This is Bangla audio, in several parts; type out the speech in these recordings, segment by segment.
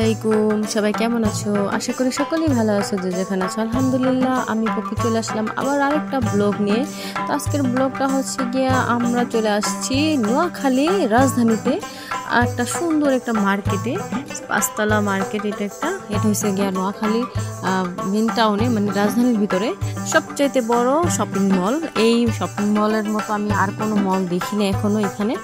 আলাইকুম, সবাই কেমন আছো? আশা করি সকলেই ভালো আছো। যে যেখানে আছো আলহামদুলিল্লাহ। আমি পপি চলে আসলাম আবার আরেকটা ব্লগ নিয়ে। তো আজকের ব্লগটা হচ্ছে গিয়া আমরা চলে আসছি নোয়াখালী রাজধানীতে একটা সুন্দর একটা মার্কেটে, পাঁচতলা মার্কেট। এটা হচ্ছে গিয়া নোয়াখালী মেন টাউনে, মানে রাজধানীর ভিতরে সবচাইতে বড় শপিং মল। এই শপিং মলের মতো আমি আর কোনো মল দেখি না এখনো এখানে।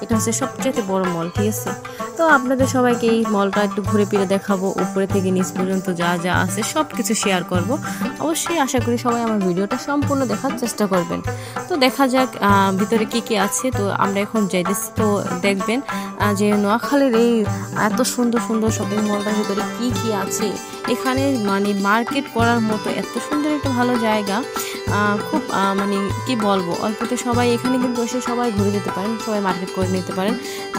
এটা হচ্ছে সবচাইতে বড় মল, ঠিক আছে। তো আপনাদের সবাইকে এই মলটা একটু ঘুরে ফিরে দেখাবো, উপরে থেকে নিচ পর্যন্ত যা যা আছে সব কিছু শেয়ার করব। অবশ্যই আশা করি সবাই আমার ভিডিওটা সম্পূর্ণ দেখার চেষ্টা করবেন। তো দেখা যাক ভিতরে কি কি আছে। তো আমরা এখন যাইতেছি, তো দেখবেন যে নোয়াখালীর এই এত সুন্দর সুন্দর শপিং মলটার ভিতরে কি কি আছে। এখানে মানে মার্কেট করার মতো এত সুন্দর একটা ভালো জায়গা, খুব মানে কি বলবো, অল্পতে সবাই এখানে কিন্তু এসে সবাই ঘুরে যেতে পারেন, সবাই মার্কেট করে নিতে পারেন।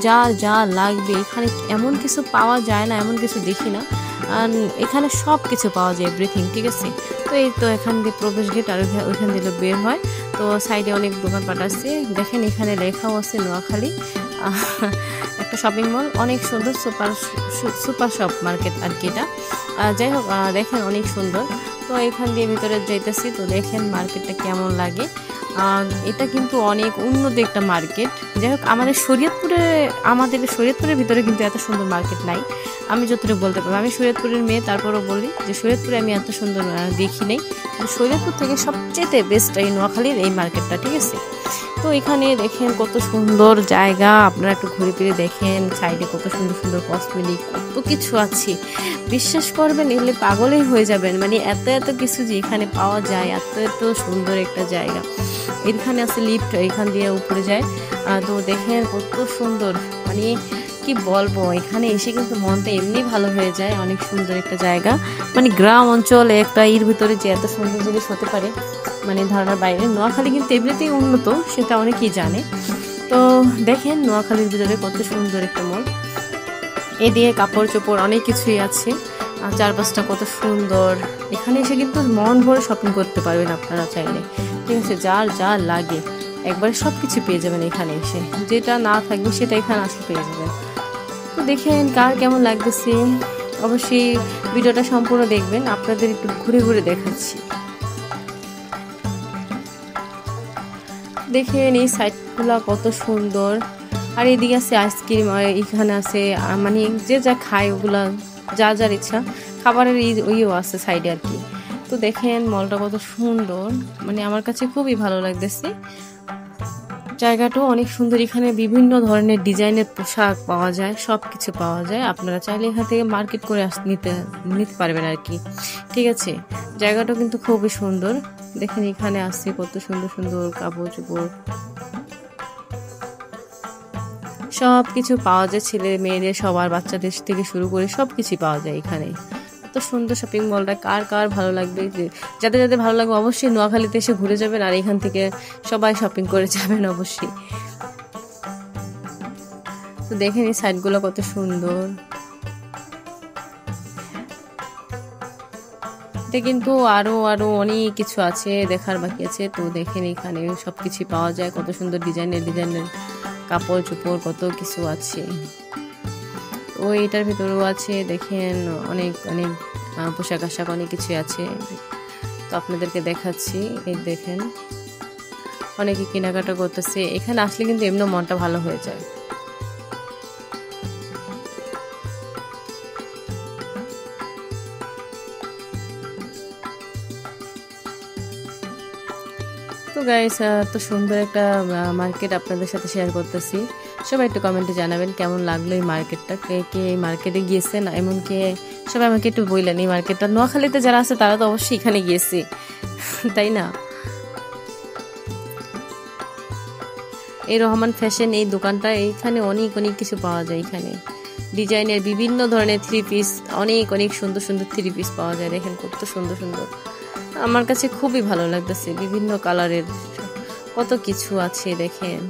যা যা লাগবে এখানে এমন কিছু পাওয়া যায় না, এমন কিছু দেখি না। আর এখানে সব কিছু পাওয়া যায়, এভরিথিং, ঠিক আছে। তো এই তো এখান দিয়ে প্রবেশ গেট, আর ওইখান দিয়ে বের হয়। তো সাইডে অনেক দোকানপাট আছে, দেখেন এখানে লেখাও আছে নোয়াখালী। একটা শপিং মল, অনেক সুন্দর, সুপার শপ মার্কেট আর কি এটা। যাই হোক, দেখেন অনেক সুন্দর। তো এখান দিয়ে ভিতরে যাইতেছি, তো দেখেন মার্কেটটা কেমন লাগে। এটা কিন্তু অনেক উন্নত একটা মার্কেট। যাই হোক, আমাদের শরীয়তপুরের ভিতরে কিন্তু এত সুন্দর মার্কেট নাই, আমি যতটুকু বলতে পারবো। আমি শরীয়তপুরের মেয়ে, তারপরও বলি যে শরীয়তপুরে আমি এত সুন্দর দেখি নাই। শরীয়তপুর থেকে সবচেয়ে বেস্ট এই নোয়াখালীর এই মার্কেটটা, ঠিক আছে। তো এখানে দেখেন কত সুন্দর জায়গা, আপনারা একটু ঘুরে ফিরে দেখেন। সাইডে কত সুন্দর সুন্দর কসমেটিক, কত কিছু আছে, বিশ্বাস করবেন এগুলো পাগলই হয়ে যাবেন। মানে এত এত কিছু যে এখানে পাওয়া যায়, এত এত সুন্দর একটা জায়গা। এখানে আছে লিফট, এখান দিয়ে উপরে যায়। তো দেখেন কত সুন্দর, মানে কি বলবো, এখানে এসে কিন্তু মনটা এমনি ভালো হয়ে যায়। অনেক সুন্দর একটা জায়গা, মানে গ্রাম অঞ্চলে একটা এর ভিতরে যে এত সুন্দর জিনিস হতে পারে, মানে ধারণার বাইরে। নোয়াখালী কিন্তু এমনিতেই উন্নত, সেটা অনেকেই জানে। তো দেখেন নোয়াখালীর ভিতরে কত সুন্দর একটা মল। এদিকে কাপড় চোপড় অনেক কিছুই আছে, চারপাশটা কত সুন্দর। এখানে এসে কিন্তু মন ভরে শপিং করতে পারবেন আপনারা চাইলে, ঠিক আছে। যার যা লাগে একবারে সব কিছু পেয়ে যাবেন এখানে এসে, যেটা না থাকবে সেটা এখানে আসলে পেয়ে যাবেন। তো দেখেন কার কেমন লাগতেছে, অবশ্যই ভিডিওটা সম্পূর্ণ দেখবেন। আপনাদের একটু ঘুরে ঘুরে দেখাচ্ছি। দেখেন এই সাইডগুলো কত সুন্দর। আর এদিকে আছে আইসক্রিম, আর এখানে আছে মানে যে যা খায় ওগুলা, যা যার ইচ্ছা খাবারের ইয়েও আছে সাইডে আর কি। তো দেখেন মলটা কত সুন্দর, মানে আমার কাছে খুবই ভালো লাগতেছে। জায়গাটাও অনেক সুন্দর, এখানে বিভিন্ন ধরনের ডিজাইনের পোশাক পাওয়া যায়, সব কিছু পাওয়া যায়। আপনারা চাইলে এখান থেকে মার্কেট করে নিতে পারবেন আর কি, ঠিক আছে। জায়গাটাও কিন্তু খুবই সুন্দর। দেখেন এখানে আছে কত সুন্দর সুন্দর কাপড় চোপড়, সব কিছু পাওয়া যায়। ছেলে মেয়েদের সবার, বাচ্চাদের থেকে শুরু করে সব কিছু পাওয়া যায় এখানে। এত সুন্দর শপিং মলটা কার কার ভালো লাগবে, যাদের যাদের ভালো লাগবে অবশ্যই নোয়াখালীতে এসে ঘুরে যাবেন, আর এখান থেকে সবাই শপিং করে যাবেন অবশ্যই। তো দেখেন এই সাইডগুলো কত সুন্দর। এটা কিন্তু আরো আরো অনেক কিছু আছে, দেখার বাকি আছে। তো দেখেন এখানে সবকিছু পাওয়া যায়, কত সুন্দর ডিজাইনের কাপড় চোপড়, কত কিছু আছে। ও এটার ভিতরেও আছে, দেখেন অনেক অনেক পোশাক আশাক অনেক কিছু আছে। তো আপনাদেরকে দেখাচ্ছি, এই দেখেন অনেকে কেনাকাটা করতেছে। এখানে আসলে কিন্তু এমনি মনটা ভালো হয়ে যায়। তো গাইস, তো সুন্দর একটা মার্কেট আপনাদের সাথে শেয়ার করতেছি। সবাই একটু কমেন্টে জানাবেন কেমন লাগলো এই মার্কেটটা, কে কে এই মার্কেটে গিয়েছেন। এমনকি সবাই আমাকে একটু বললেন এই মার্কেটটা, নোয়াখালীতে যারা আছে তারা তো অবশ্যই এখানে গিয়েছে, তাই না। এই রহমান ফ্যাশন এই দোকানটা, এইখানে অনেক অনেক কিছু পাওয়া যায়। এখানে ডিজাইনের বিভিন্ন ধরনের থ্রি পিস, অনেক অনেক সুন্দর সুন্দর থ্রি পিস পাওয়া যায়। দেখেন কত সুন্দর সুন্দর, আমার কাছে খুবই ভালো লাগতেছে। বিভিন্ন কালারের কত কিছু আছে দেখেন।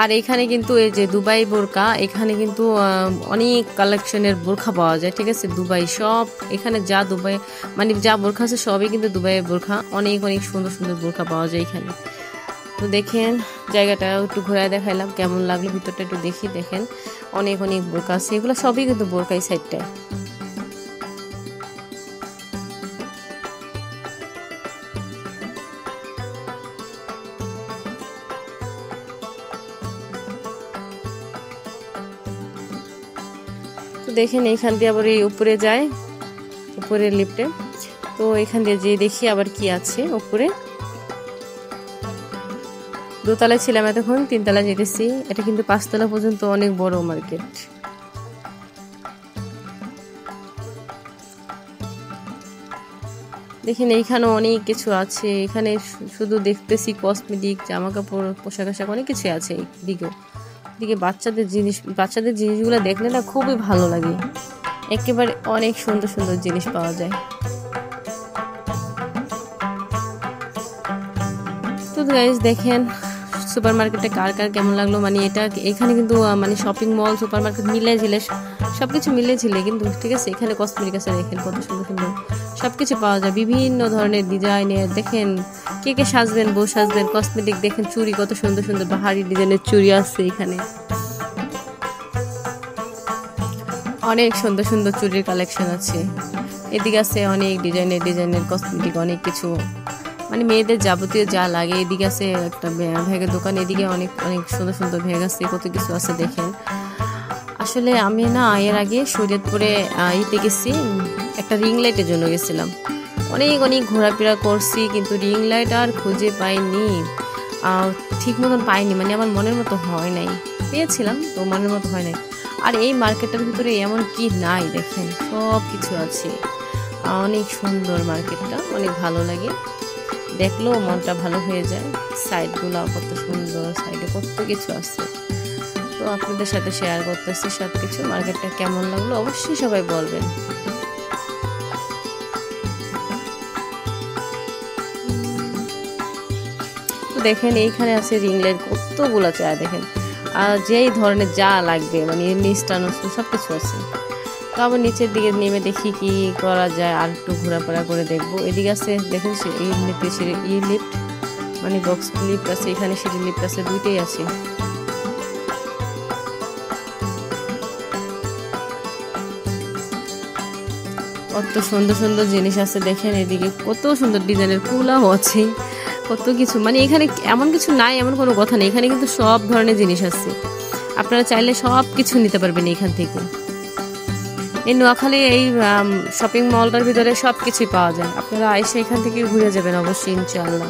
আর এখানে কিন্তু এই যে দুবাই বোরকা, এখানে কিন্তু অনেক কালেকশনের বোরখা পাওয়া যায়, ঠিক আছে। দুবাই সব, এখানে যা দুবাই মানে যা বোরখা আছে সবই কিন্তু দুবাইয়ের বোরখা। অনেক অনেক সুন্দর সুন্দর বোরখা পাওয়া যায় এখানে। তো দেখেন জায়গাটা একটু ঘোরায় দেখাইলাম, কেমন লাগলো ভিতরটা একটু দেখি। দেখেন অনেক অনেক বোরকা আছে, এগুলো সবই কিন্তু বোরকা এই সাইডটায়। তো দেখেন এইখান দিয়ে আবার এই উপরে যায়, উপরের লিফটে। তো এখান দিয়ে যেয়ে দেখি আবার কি আছে উপরে। দোতলায় ছিলাম এতক্ষণ, 3তলায় যেতেছি। এটা কিন্তু 5তলা পর্যন্ত অনেক বড় মার্কেট। দেখেন এইখানেও অনেক কিছু আছে। এখানে শুধু দেখতেছি কসমেটিক, জামা কাপড়, পোশাক আশাক অনেক কিছু আছে। এদিকে বাচ্চাদের জিনিসগুলো দেখলে না খুবই ভালো লাগে। একেবারে অনেক সুন্দর সুন্দর জিনিস পাওয়া যায়। তো গাইস দেখেন সুপার মার্কেটটা কার কার কেমন লাগলো। মানে এখানে কিন্তু মানে শপিং মল সুপার মার্কেট মিলে ঝিলে সবকিছু মিলে ঝিলে কিন্তু ঠিক আছে। এখানে কসমেটিক আছে, দেখেন কত সুন্দর সুন্দর সবকিছু পাওয়া যায়, বিভিন্ন ধরনের ডিজাইনের। দেখেন কে কে সাজবেন, বউ সাজবেন, কসমেটিক দেখেন, চুড়ি কত সুন্দর সুন্দর বাহারি ডিজাইনের চুড়ি আছে এখানে। অনেক সুন্দর সুন্দর চুড়ির কালেকশন আছে। এদিকে আছে অনেক ডিজাইনের কসমেটিক, অনেক কিছু মানে মেয়েদের যাবতীয় যা লাগে। এদিকে আছে একটা ব্যাগের দোকান, এদিকে অনেক অনেক সুন্দর সুন্দর ব্যাগ আছে, কত কিছু আছে দেখেন। আসলে আমি না এর আগে শরীয়তপুরে ইতে গেছি, একটা রিং লাইটের জন্য গেছিলাম। অনেক অনেক ঘোরাফেরা করছি কিন্তু রিং লাইট আর খুঁজে পাইনি, ঠিক মতন পাইনি, মানে আমার মনের মতো হয় নাই। পেয়েছিলাম তো মনের মতো হয় নাই। আর এই মার্কেটটার ভিতরে এমন কি নাই, দেখেন সব কিছু আছে। অনেক সুন্দর মার্কেটটা, অনেক ভালো লাগে, দেখলেও মনটা ভালো হয়ে যায়। সাইডগুলো কত সুন্দর, সাইডে কত কিছু আছে। তো আপনাদের সাথে শেয়ার করতেছি সব কিছু। মার্কেটটা কেমন লাগলো অবশ্যই সবাই বলবেন। তো দেখেন এইখানে আছে রিং লাইট, কতগুলো চায় দেখেন। আর যেই ধরনের যা লাগবে মানে নিস্টান সব কিছু আছে। তো আবার নিচের দিকে নেমে দেখি কি করা যায়, আর একটু ঘোরাফেরা করে দেখবো। এদিকে আছে দেখেন লিফট, মানে বক্স লিফট আছে এখানে, সিঁড়ি লিফট আছে, দুইটাই আছে। কত সুন্দর সুন্দর জিনিস আছে দেখেন। এদিকে কত সুন্দর ডিজাইনের কুলাও আছে, কত কিছু। মানে এখানে এমন কিছু নাই এমন কোনো কথা নেই, এখানে কিন্তু সব ধরনের জিনিস আছে। আপনারা চাইলে সব কিছু নিতে পারবেন এখান থেকে। এই নোয়াখালী এই শপিং মলটার ভিতরে সব কিছুই পাওয়া যায়। আপনারা এসে এখান থেকে ঘুরে যাবেন অবশ্যই ইনশাআল্লাহ।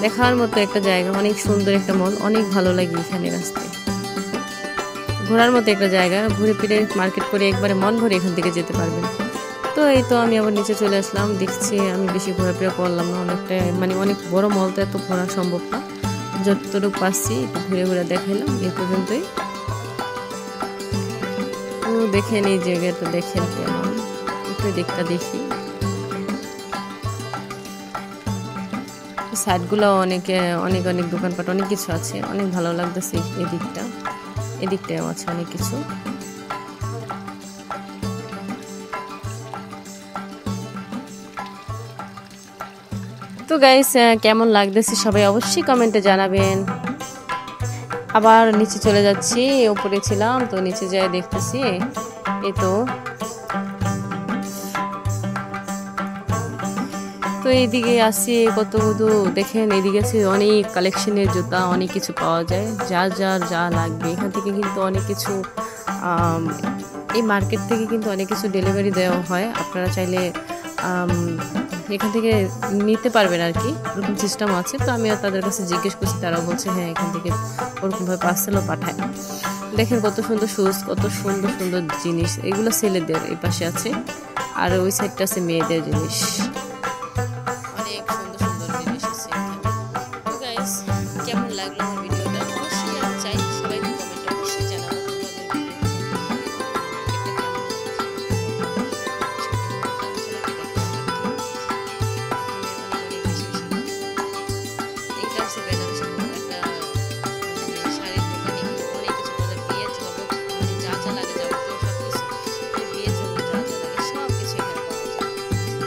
দেখার মতো একটা জায়গা, অনেক সুন্দর একটা মল, অনেক ভালো লাগে এখানে রাস্তায় ঘোরার মতো একটা জায়গা। ঘুরে ফিরে মার্কেট করে একবারে মন ভরে এখান থেকে যেতে পারবেন। তো এই তো আমি আবার নিচে চলে আসলাম। দেখছি আমি বেশি ঘোরাফেরা করলাম না, অনেকটা মানে অনেক বড় মল তো এত ঘোরা সম্ভব না। যতটুকু পাচ্ছি একটু ঘুরে ঘুরে দেখাইলাম, এই পর্যন্তই। তো দেখেন এই জায়গাটা দেখেন কেমন, একটু দেখি। সাইডগুলো অনেক অনেক দোকানপাট, অনেক কিছু আছে, অনেক ভালো লাগতেছে। এদিকটাও আছে অনেক কিছু। তো গাইস কেমন লাগতেছে সবাই অবশ্যই কমেন্টে জানাবেন। আবার নিচে চলে যাচ্ছি, উপরে ছিলাম তো নিচে যাই দেখতেছি। এই তো এইদিকে আসি কত দেখেন, এদিকে আছে অনেক কালেকশনের জুতা, অনেক কিছু পাওয়া যায়, যার যা লাগবে এখান থেকে কিন্তু অনেক কিছু। এই মার্কেট থেকে কিন্তু অনেক কিছু ডেলিভারি দেওয়া হয়, আপনারা চাইলে এখান থেকে নিতে পারবেন আর কি, ওরকম সিস্টেম আছে। তো আমি তাদের কাছে জিজ্ঞেস করছি, তারাও বলছে হ্যাঁ এখান থেকে ওরকমভাবে পার্সেলও পাঠায়। দেখেন কত সুন্দর শুজ, কত সুন্দর সুন্দর জিনিস। এগুলো ছেলেদের এই পাশে আছে, আর ওই সাইডটা আছে মেয়েদের জিনিস। অনেক সুন্দর সুন্দর জিনিস আছে এখানে। তো গাইস কেমন লাগলো আমার ভিডিওটা অবশ্যই আমি চাই সবাই কমেন্টে অবশ্যই জানাবো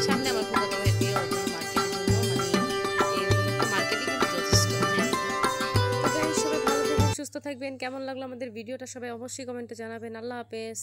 সামনে আমার থাকবেন। কেমন লাগলো আমাদের ভিডিওটা সবাই অবশ্যই কমেন্টে জানাবেন। আল্লাহ হাফেজ।